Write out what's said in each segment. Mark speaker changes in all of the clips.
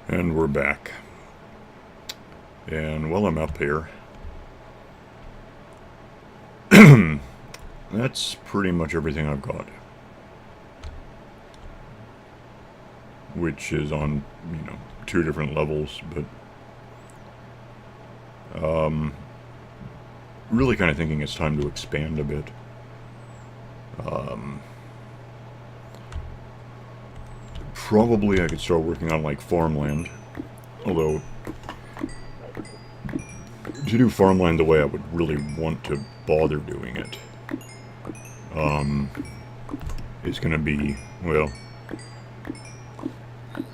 Speaker 1: And we're back. And while I'm up here, that's pretty much everything I've got. Which is on, 2 different levels, but really kind of thinking it's time to expand a bit. Probably I could start working on like Farmland, although to do Farmland the way I would really want to bother doing it is going to be, well,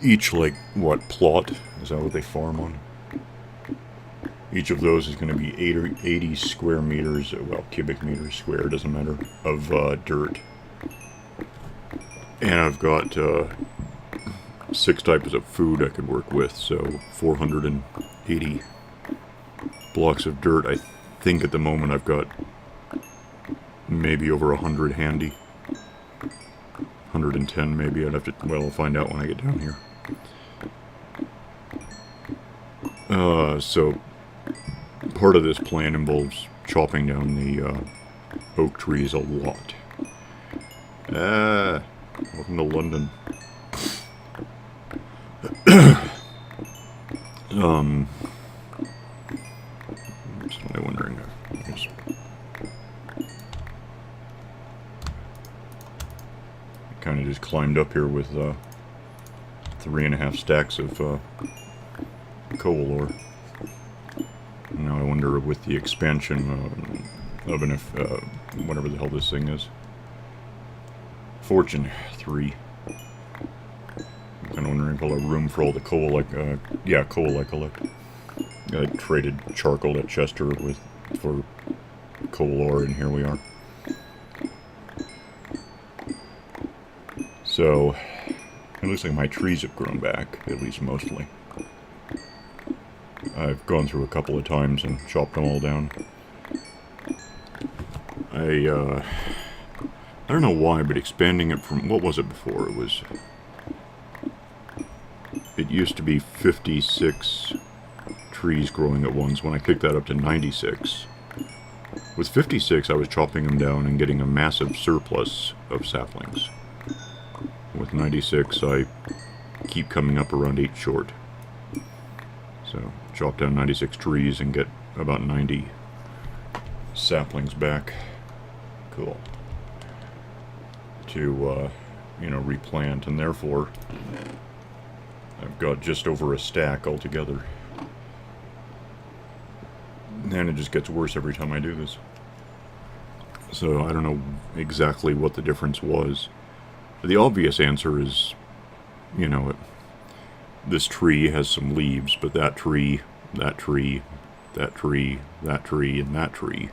Speaker 1: each like plot, is that what they farm on? Each of those is going to be 80 square meters, well, cubic meters square, doesn't matter, of dirt. And I've got 6 types of food I could work with, so 480 blocks of dirt. I think at the moment I've got maybe over 100 handy. 110 maybe. I'd have to, well, I'll find out when I get down here. So part of this plan involves chopping down the oak trees a lot. Welcome to London. I'm suddenly wondering. I kind of just climbed up here with 3.5 stacks of coal ore. Now I wonder, with the expansion of an whatever the hell this thing is, Fortune 3. I'm kind of wondering if I'll have room for all the coal coal I collect. I traded charcoal at Chester for coal ore, and here we are. So, it looks like my trees have grown back, at least mostly. I've gone through a couple of times and chopped them all down. I don't know why, but expanding it from, what was it before? It used to be 56 trees growing at once. When I picked that up to 96. With 56, I was chopping them down and getting a massive surplus of saplings. With 96, I keep coming up around 8 short. So, chop down 96 trees and get about 90 saplings back. Cool. To, replant, and therefore I've got just over a stack altogether. And it just gets worse every time I do this. So I don't know exactly what the difference was. The obvious answer is, this tree has some leaves, but that tree, that tree, that tree, that tree, and that tree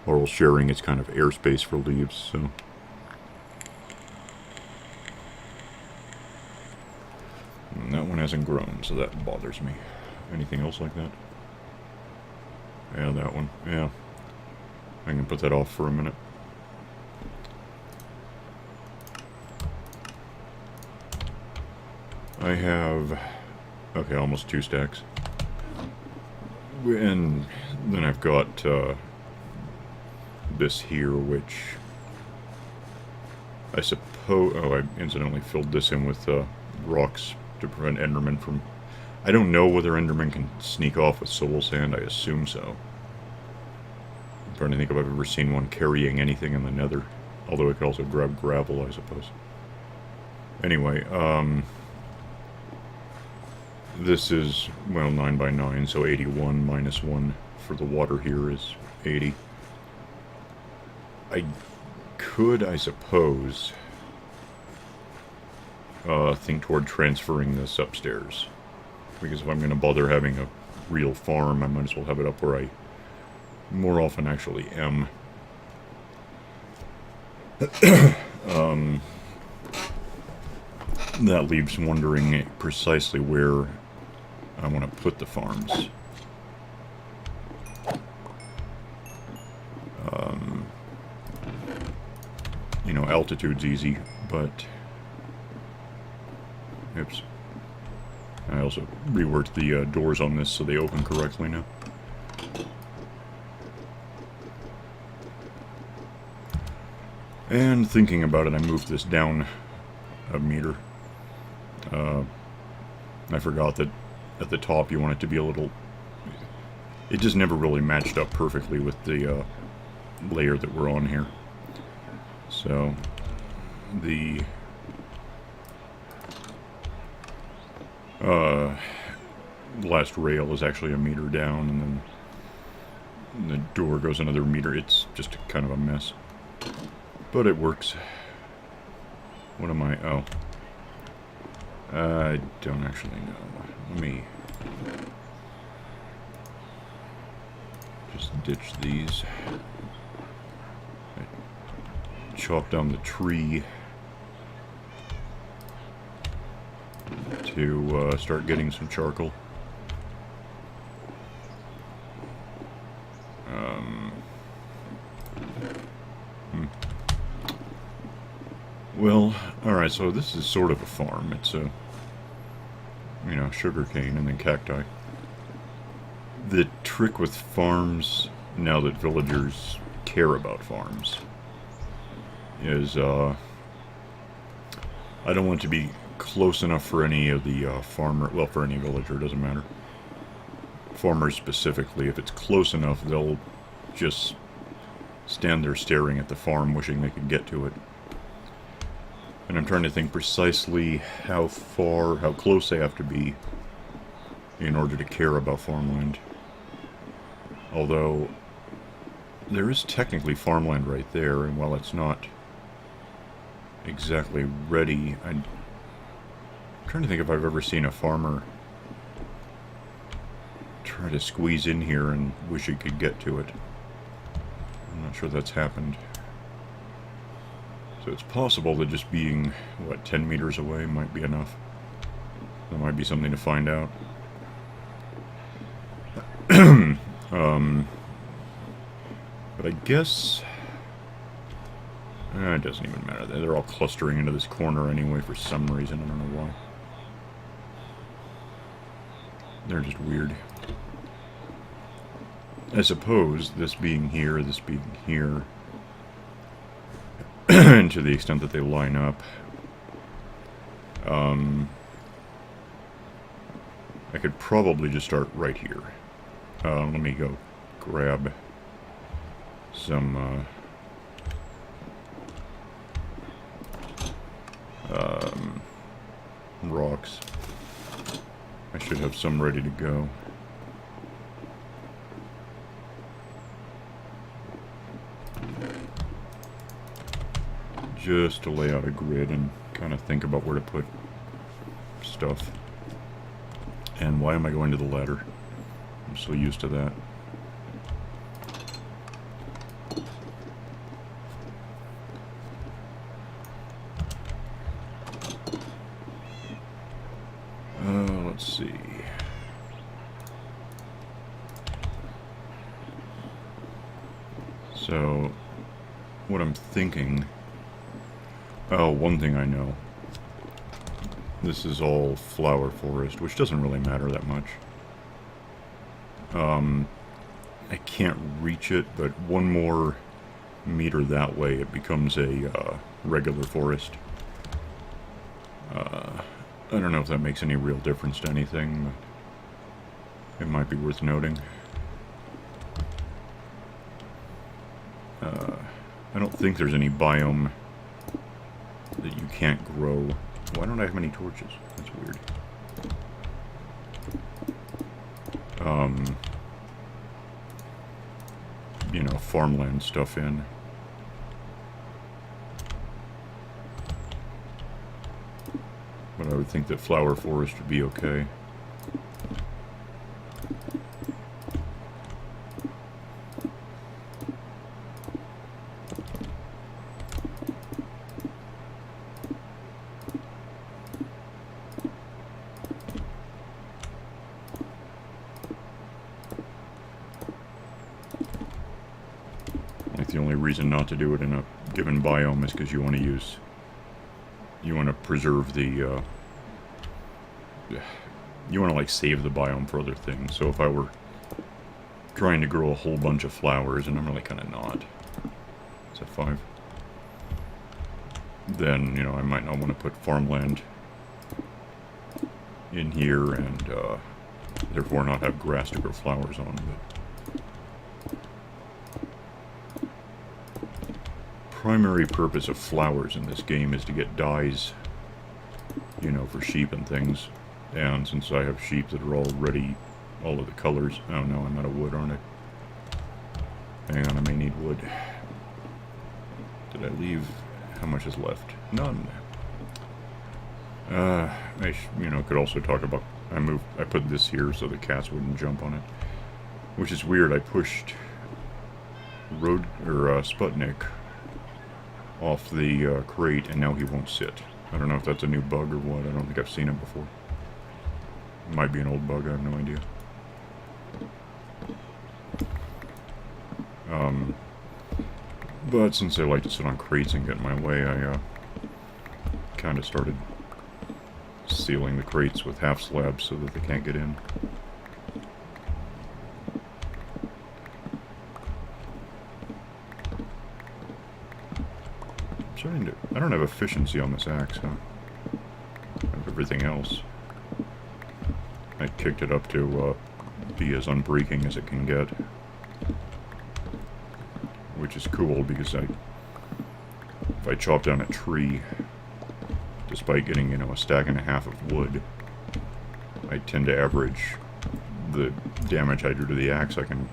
Speaker 1: are all sharing its kind of airspace for leaves, so. And that one hasn't grown, so that bothers me. Anything else like that? Yeah, that one. Yeah. I can put that off for a minute. I have, almost 2 stacks. And then I've got this here, which I suppose, I incidentally filled this in with rocks to prevent Endermen from, I don't know whether Endermen can sneak off with soul sand. I assume so. I'm trying to think if I've ever seen one carrying anything in the nether. Although it could also grab gravel, I suppose. Anyway, this is, 9 by 9, so 81 minus 1 for the water here is 80. I could, I suppose, think toward transferring this upstairs. Because if I'm going to bother having a real farm, I might as well have it up where I more often actually am. That leaves wondering precisely where I want to put the farms. Altitude's easy, but... Oops. I also reworked the doors on this so they open correctly now. And thinking about it, I moved this down a meter. I forgot that at the top you want it to be a little... It just never really matched up perfectly with the layer that we're on here. So, the last rail is actually a meter down, and then the door goes another meter. It's just kind of a mess. But it works. What am I? Oh. I don't actually know. Let me just ditch these. I chopped down the tree to start getting some charcoal. Well, alright, so this is sort of a farm. It's a, you know, sugarcane and then cacti. The trick with farms, now that villagers care about farms, is, I don't want to be close enough for any of the farmer, well, for any villager, it doesn't matter. Farmers specifically, if it's close enough, they'll just stand there staring at the farm, wishing they could get to it. And I'm trying to think precisely how close they have to be in order to care about farmland. Although, there is technically farmland right there, and while it's not exactly ready, I'm trying to think if I've ever seen a farmer try to squeeze in here and wish he could get to it. I'm not sure that's happened. So it's possible that just being, what, 10 meters away might be enough. That might be something to find out. But I guess... it doesn't even matter. They're all clustering into this corner anyway for some reason. I don't know why. They're just weird. I suppose this being here, this being here... and to the extent that they line up, I could probably just start right here. Let me go grab some rocks. I should have some ready to go. Just to lay out a grid and kind of think about where to put stuff. And why am I going to the ladder? I'm so used to that. Let's see. So, what I'm thinking... Oh, one thing I know. This is all flower forest, which doesn't really matter that much. I can't reach it, but one more meter that way, it becomes a regular forest. I don't know if that makes any real difference to anything, but it might be worth noting. I don't think there's any biome that you can't grow. Why don't I have any torches? That's weird. You know, farmland stuff in. But I would think that flower forest would be okay. The only reason not to do it in a given biome is because you want to preserve the you want to like save the biome for other things. So if I were trying to grow a whole bunch of flowers, and I'm really kind of not. Is that 5? Then, you know, I might not want to put farmland in here and therefore not have grass to grow flowers on. But primary purpose of flowers in this game is to get dyes, you know, for sheep and things. And since I have sheep that are already all of the colors... Oh no, I'm out of wood, aren't I? Hang on, I may need wood. Did I leave... How much is left? None. You know, could also talk about... I put this here so the cats wouldn't jump on it. Which is weird, I pushed... Sputnik off the crate, and now he won't sit. I don't know if that's a new bug or what. I don't think I've seen it before. It might be an old bug, I have no idea. But since they like to sit on crates and get in my way, I kind of started sealing the crates with half slabs so that they can't get in. I don't have efficiency on this axe, huh? I have everything else. I kicked it up to be as unbreaking as it can get. Which is cool, because if I chop down a tree, despite getting, you know, a stack and a half of wood, I tend to average the damage I do to the axe I can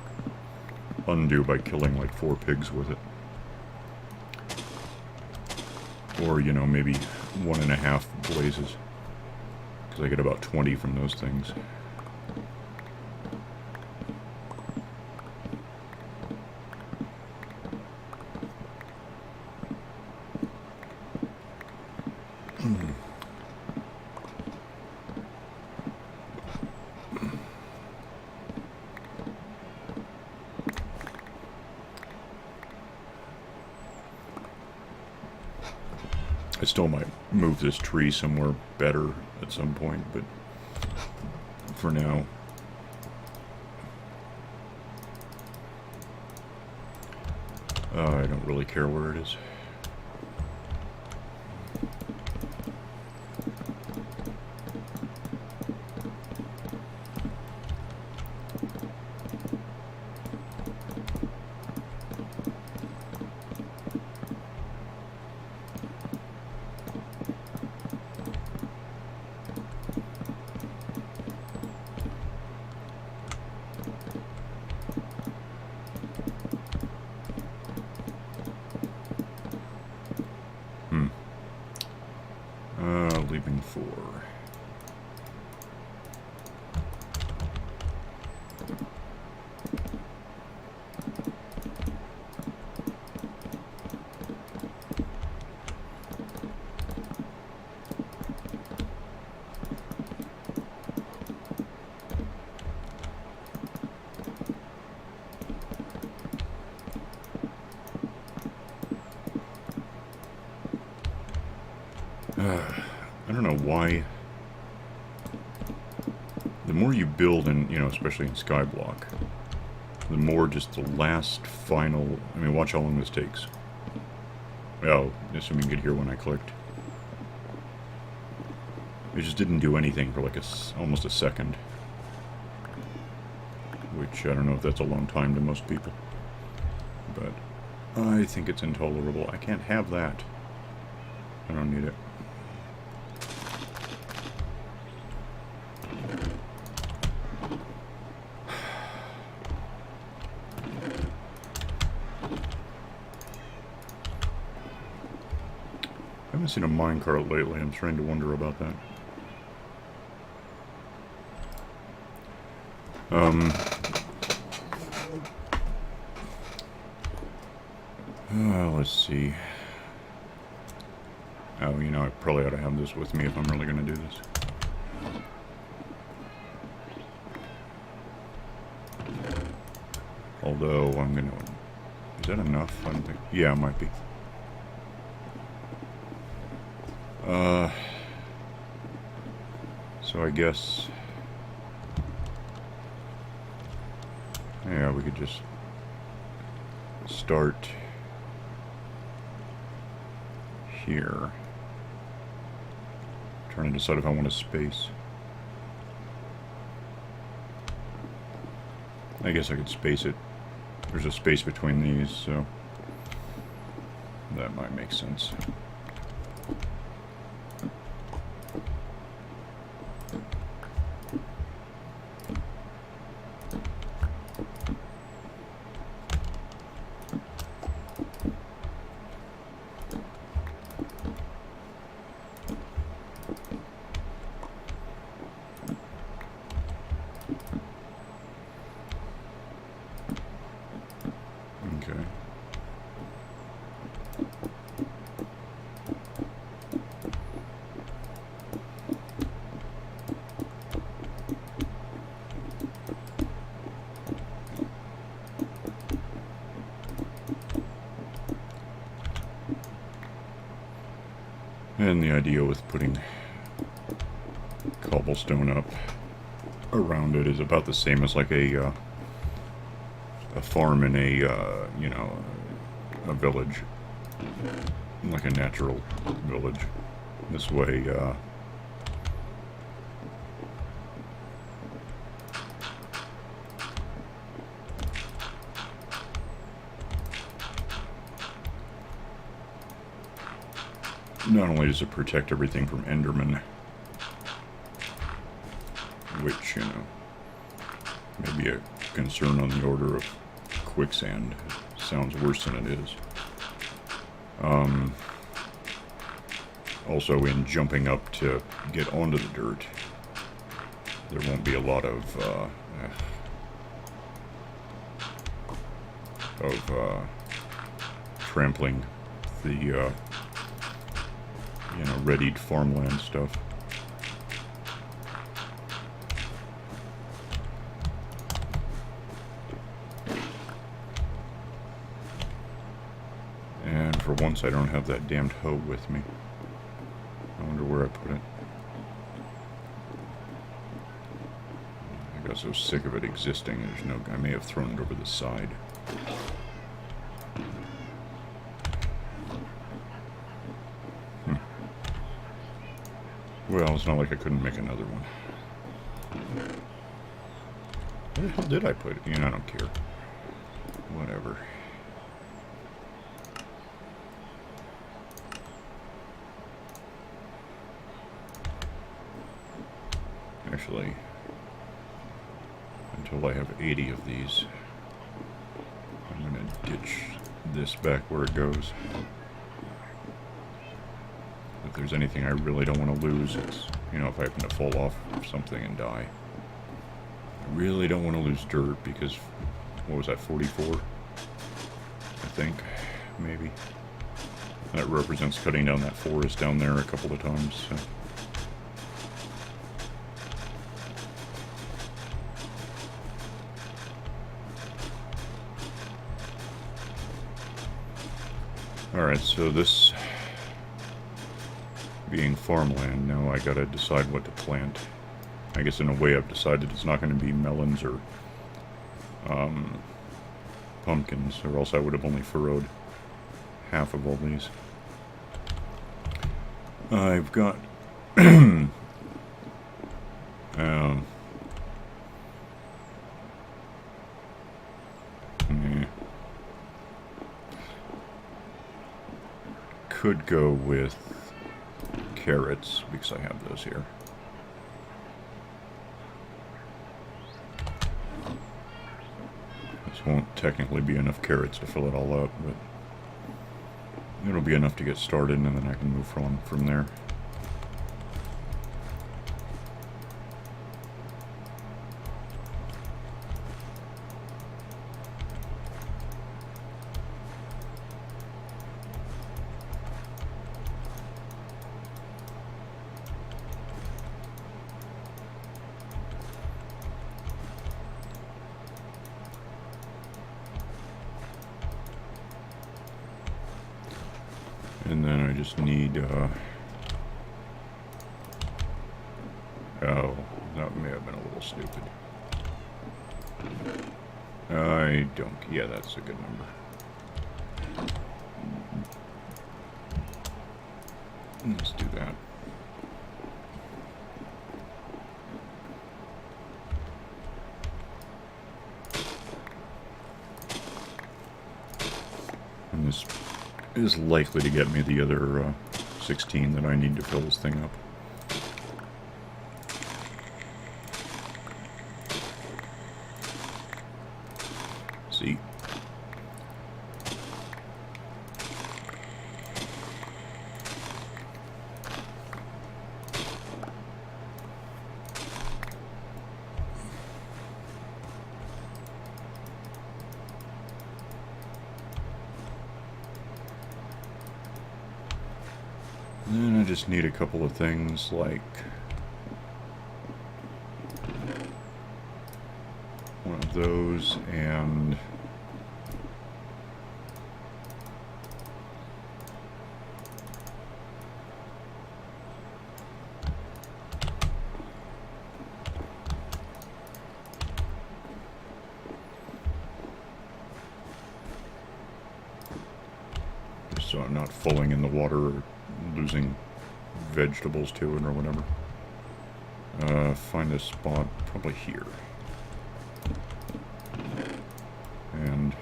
Speaker 1: undo by killing like 4 pigs with it. Or, you know, maybe 1.5 blazes. Because I get about 20 from those things. I still might move this tree somewhere better at some point, but for now, I don't really care where it is. Leaving 4. I don't know why. The more you build, in, you know, especially in SkyBlock, the more just the last final... I mean, watch how long this takes. Oh, assuming you could hear when I clicked. It just didn't do anything for like almost a second. Which, I don't know if that's a long time to most people. But I think it's intolerable. I can't have that. I don't need it. I haven't seen a minecart lately. I'm starting to wonder about that. Let's see. Oh, you know, I probably ought to have this with me if I'm really going to do this. Although, I'm going to... Is that enough? I don't think... Yeah, it might be. So I guess Yeah, we could just start here. Trying to decide if I want a space. I guess I could space it. There's a space between these, so that might make sense. Okay. And the idea with putting cobblestone up around it is about the same as like a farm in a, you know, a village. Like a natural village. This way, not only does it protect everything from Enderman, which, you know, may be a concern on the order of quicksand. Sounds worse than it is. Also, in jumping up to get onto the dirt, there won't be a lot of trampling the, you know, readied farmland stuff. And for once I don't have that damned hoe with me. I wonder where I put it. I got so sick of it existing, there's no... I may have thrown it over the side. Well, it's not like I couldn't make another one. Where the hell did I put it? You know, I don't care. Whatever. Actually, until I have 80 of these, I'm going to ditch this back where it goes. If there's anything I really don't want to lose, it's, you know, if I happen to fall off something and die. I really don't want to lose dirt because, what was that, 44? I think, maybe. That represents cutting down that forest down there a couple of times, so. Alright, so this being farmland, now I gotta decide what to plant. I guess in a way I've decided it's not going to be melons or pumpkins, or else I would have only furrowed half of all these. I've got could go with carrots, because I have those here. This won't technically be enough carrots to fill it all up, but it'll be enough to get started, and then I can move on from there. And then I just need, oh, that may have been a little stupid. I don't. Yeah, that's a good number. Let's do that. And this is likely to get me the other 16 that I need to fill this thing up. See? Then I just need a couple of things like one of those and just so I'm not falling in the water or losing vegetables to it or whatever. Find a spot probably here. And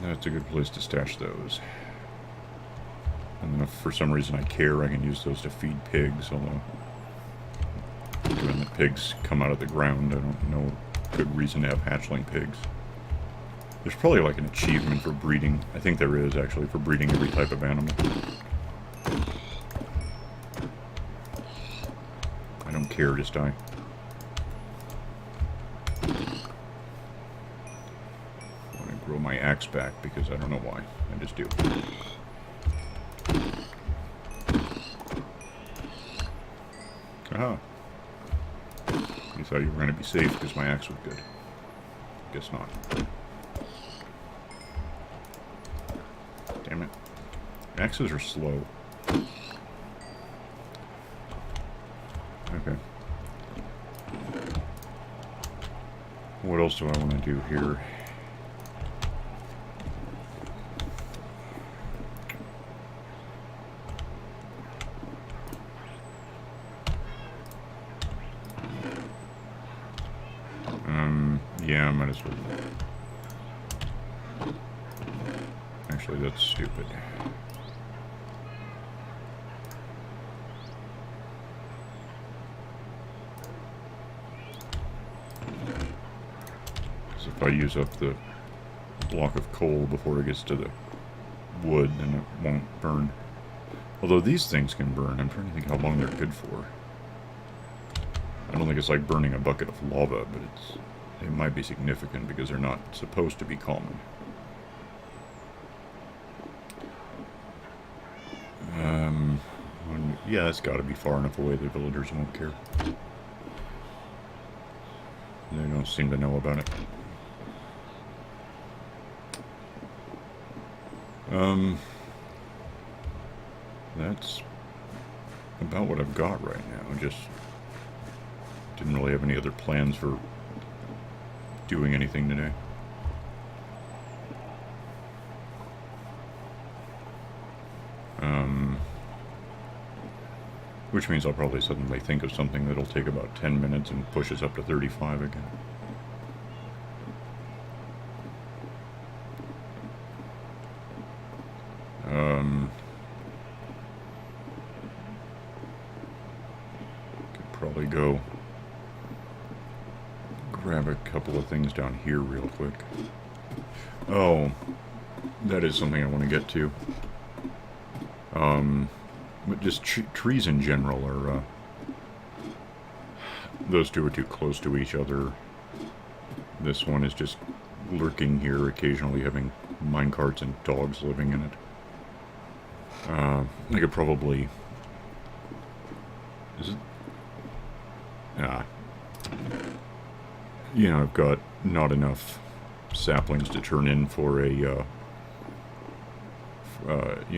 Speaker 1: that's a good place to stash those. And then if for some reason I care, I can use those to feed pigs, although when the pigs come out of the ground, I don't know good reason to have hatchling pigs. There's probably like an achievement for breeding. I think there is actually for breeding every type of animal. I don't care, just die. I want to grow my axe back because I don't know why. I just do. Aha. You thought you were going to be safe because my axe was good. Guess not. Damn it. Axes are slow. Okay. What else do I want to do here? Yeah, I might as well. Actually, that's stupid. Because if I use up the block of coal before it gets to the wood, then it won't burn. Although these things can burn. I'm trying to think how long they're good for. I don't think it's like burning a bucket of lava, but it might be significant because they're not supposed to be common. Yeah, that's got to be far enough away the villagers won't care. They don't seem to know about it. That's about what I've got right now. Just didn't really have any other plans for doing anything today. Which means I'll probably suddenly think of something that'll take about 10 minutes and push us up to 35 again. Could probably go grab a couple of things down here real quick. Oh, that is something I want to get to. But just trees in general are, those two are too close to each other. This one is just lurking here, occasionally having minecarts and dogs living in it. I could probably... Is it? You know, I've got not enough saplings to turn in for a, you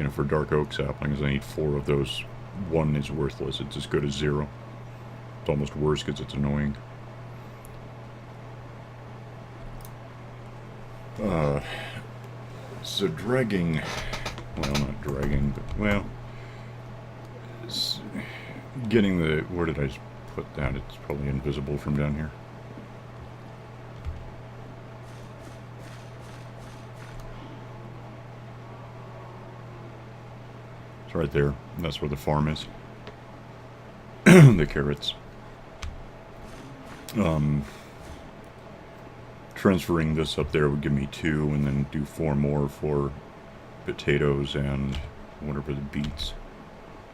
Speaker 1: know, for dark oak saplings. I need 4 of those 1 is worthless. It's as good as 0. It's almost worse because it's annoying. So dragging, well, not dragging, but, well, getting the, where did I put that? It's probably invisible from down here. It's right there. That's where the farm is. The carrots. Transferring this up there would give me 2, and then do 4 more for potatoes and whatever the beets.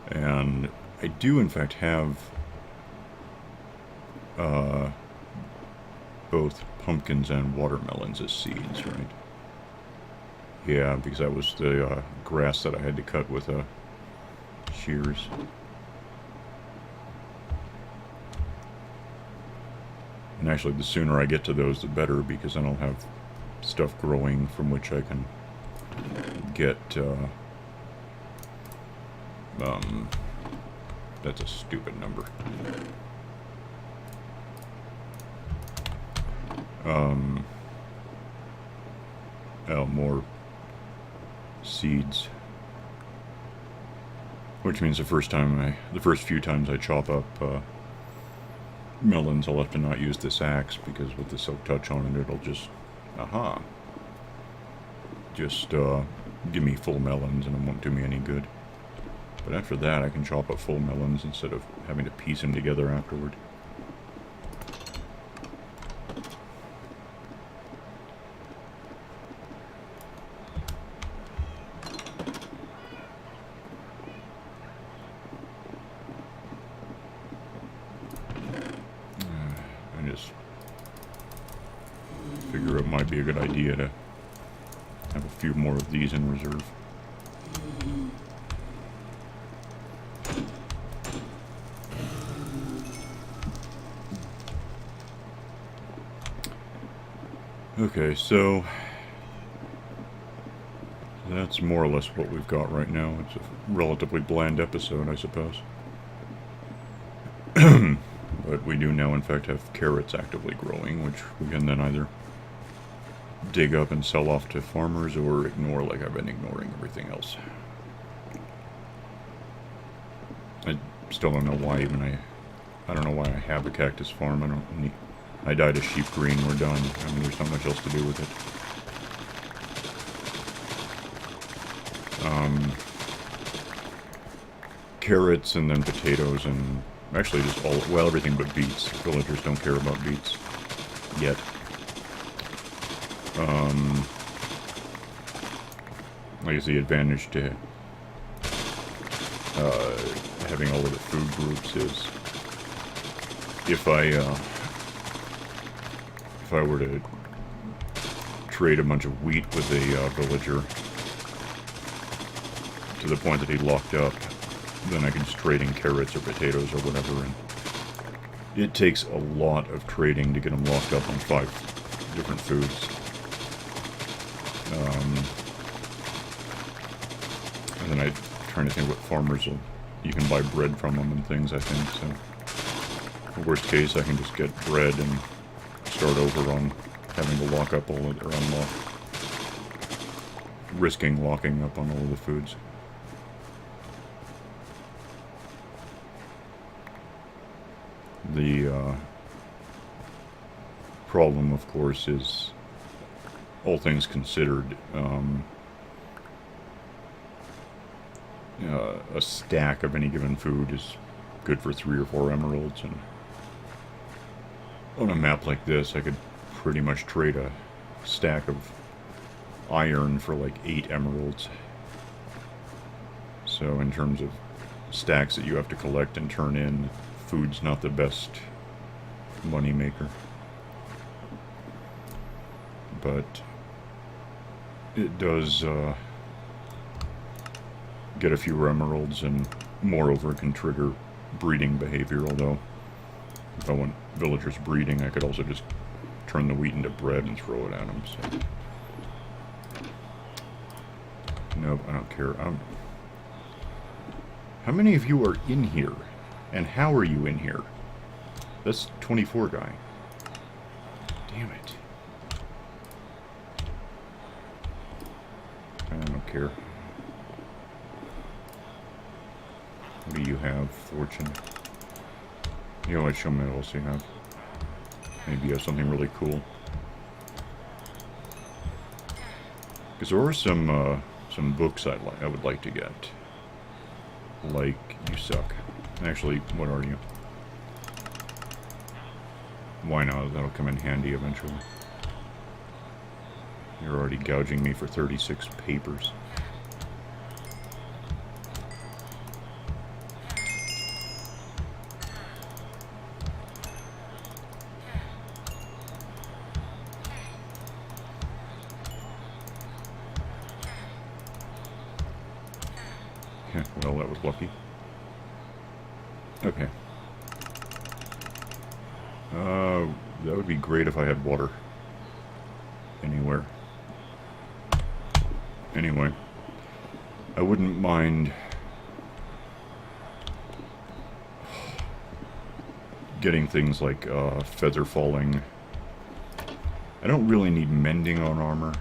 Speaker 1: And I do in fact have both pumpkins and watermelons as seeds, right? Yeah, because that was the grass that I had to cut with shears. And actually, the sooner I get to those, the better, because then I'll have stuff growing from which I can get, that's a stupid number. More seeds. Which means the first few times I chop up, melons, I'll have to not use this axe, because with the silk touch on it, it'll just, just give me full melons, and it won't do me any good. But after that, I can chop up full melons instead of having to piece them together afterward. Figure it might be a good idea to have a few more of these in reserve. Okay, so that's more or less what we've got right now. It's a relatively bland episode, I suppose. But we do now, in fact, have carrots actively growing, which we can then either dig up and sell off to farmers, or ignore like I've been ignoring everything else. I still don't know why I don't know why I have a cactus farm. I dyed a sheep green, we're done. I mean, there's not much else to do with it. Carrots and then potatoes and actually just well, everything but beets. Villagers don't care about beets yet. I guess the advantage to having all of the food groups is if I were to trade a bunch of wheat with a villager to the point that he locked up, then I can just trade in carrots or potatoes or whatever, and it takes a lot of trading to get them locked up on 5 different foods. And then I'm trying to think what farmers you can buy bread from them and things, I think, so worst case I can just get bread and start over on having to lock up all of, or unlock, risking locking up on all of the foods. The problem, of course, is, all things considered, a stack of any given food is good for 3 or 4 emeralds, and on a map like this I could pretty much trade a stack of iron for like 8 emeralds. So in terms of stacks that you have to collect and turn in, food's not the best money maker. But it does get a few emeralds, and moreover can trigger breeding behavior, although if I want villagers breeding I could also just turn the wheat into bread and throw it at them, so nope, I don't care. How many of you are in here? And how are you in here? That's 24 guy. Damn it. I don't care. What do you have? Fortune. You know what? Show me what else you have. Maybe you have something really cool. Because there are some books I would like to get. Like, you suck. Actually, what are you? Why not? That'll come in handy eventually. You're already gouging me for 36 papers. Well, that was lucky. Okay. That would be great if I had water. Anywhere. Anyway. I wouldn't mind getting things like feather falling. I don't really need mending on armor.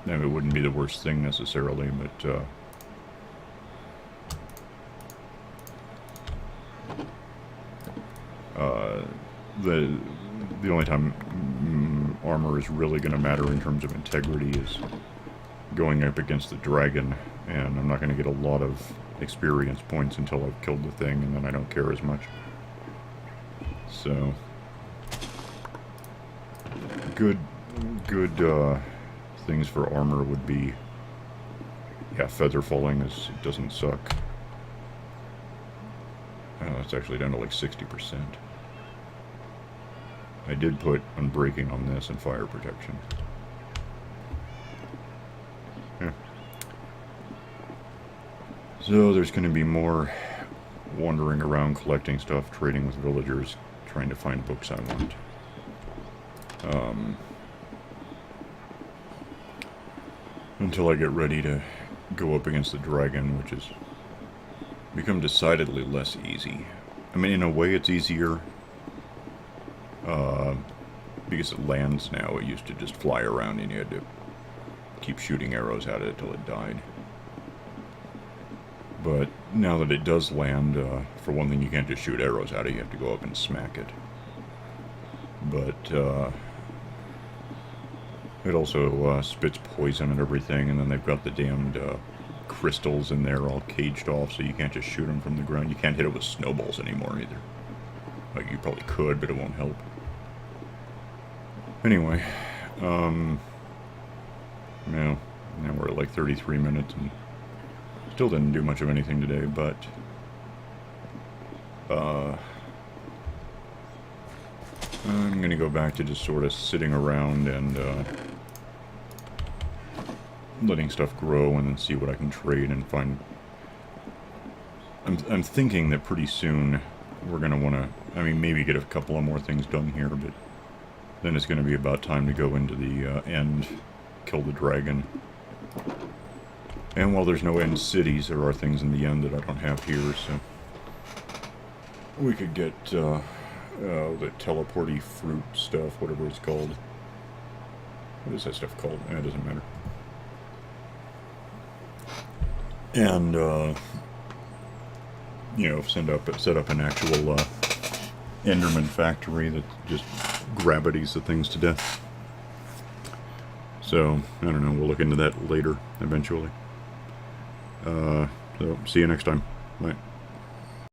Speaker 1: It wouldn't be the worst thing necessarily, but the only time armor is really going to matter in terms of integrity is going up against the dragon, and I'm not going to get a lot of experience points until I've killed the thing, and then I don't care as much. So, good things for armor would be, yeah, feather falling it doesn't suck. Oh, it's actually down to like 60%. I did put unbreaking on this and fire protection. Yeah. So there's going to be more wandering around collecting stuff, trading with villagers, trying to find books I want. Until I get ready to go up against the dragon, which has become decidedly less easy. I mean, in a way it's easier, because it lands now. It used to just fly around and you had to keep shooting arrows at it till it died. But now that it does land, for one thing, you can't just shoot arrows at it, you have to go up and smack it. But, it also spits poison and everything, and then they've got the damned crystals in there all caged off, so you can't just shoot them from the ground. You can't hit it with snowballs anymore either. Like, you probably could, but it won't help. Anyway, now we're at like 33 minutes, and still didn't do much of anything today, but I'm gonna go back to just sort of sitting around and letting stuff grow, and then see what I can trade and find. I'm thinking that pretty soon we're gonna want to, I mean, maybe get a couple of more things done here, but then it's gonna be about time to go into the end, kill the dragon. And while there's no end cities, there are things in the end that I don't have here, so we could get the teleporty fruit stuff, whatever it's called. What is that stuff called? It doesn't matter. And you know, set up an actual Enderman factory that just gravities the things to death. So I don't know. We'll look into that later, eventually. So see you next time. Bye.